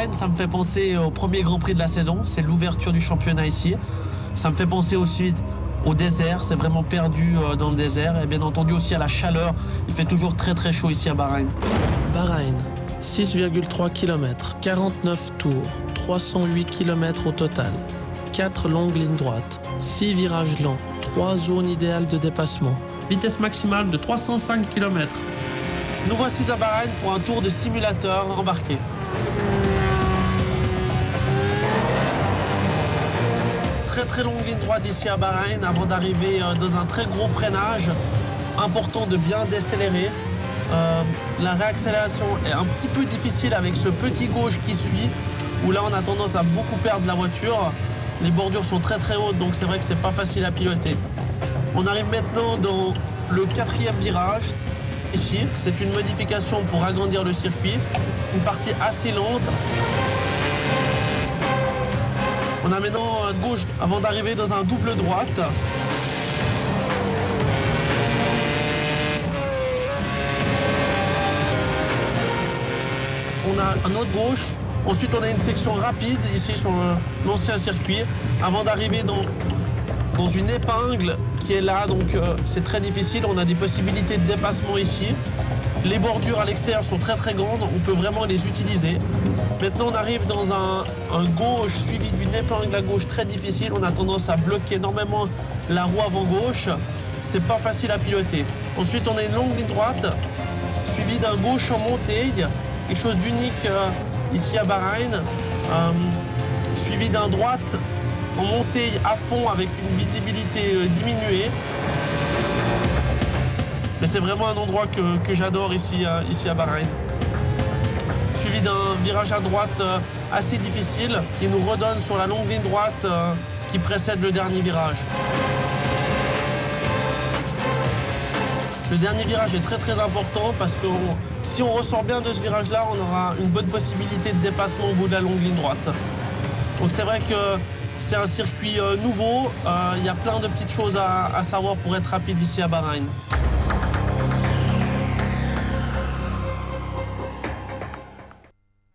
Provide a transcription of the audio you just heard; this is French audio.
Bahreïn, ça me fait penser au premier Grand Prix de la saison. C'est l'ouverture du championnat ici. Ça me fait penser aussi au désert. C'est vraiment perdu dans le désert. Et bien entendu aussi à la chaleur. Il fait toujours très très chaud ici à Bahreïn. Bahreïn, 6,3 km, 49 tours, 308 km au total. 4 longues lignes droites, 6 virages lents, 3 zones idéales de dépassement. Vitesse maximale de 305 km. Nous voici à Bahreïn pour un tour de simulateur embarqué. Très très longue ligne droite ici à Bahreïn avant d'arriver dans un très gros freinage. Important de bien décélérer. La réaccélération est un petit peu difficile avec ce petit gauche qui suit, où là on a tendance à beaucoup perdre la voiture. Les bordures sont très très hautes, donc c'est vrai que c'est pas facile à piloter. On arrive maintenant dans le 4e virage. Ici, c'est une modification pour agrandir le circuit. Une partie assez lente. On a maintenant à gauche avant d'arriver dans un double droite. On a un autre gauche. Ensuite, on a une section rapide ici sur l'ancien circuit avant d'arriver dans une épingle qui est là. Donc, c'est très difficile. On a des possibilités de dépassement ici. Les bordures à l'extérieur sont très très grandes. On peut vraiment les utiliser. Maintenant, on arrive dans un gauche suivi d'une épingle à gauche très difficile. On a tendance à bloquer énormément la roue avant gauche. C'est pas facile à piloter. Ensuite, on a une longue ligne droite suivie d'un gauche en montée. Quelque chose d'unique ici à Bahreïn, suivi d'un droite en montée à fond avec une visibilité diminuée. Mais c'est vraiment un endroit que j'adore ici à Bahreïn. Suivi d'un virage à droite assez difficile qui nous redonne sur la longue ligne droite qui précède le dernier virage. Le dernier virage est très très important parce que si on ressort bien de ce virage-là, on aura une bonne possibilité de dépassement au bout de la longue ligne droite. Donc c'est vrai que c'est un circuit nouveau. Il y a plein de petites choses à savoir pour être rapide ici à Bahreïn.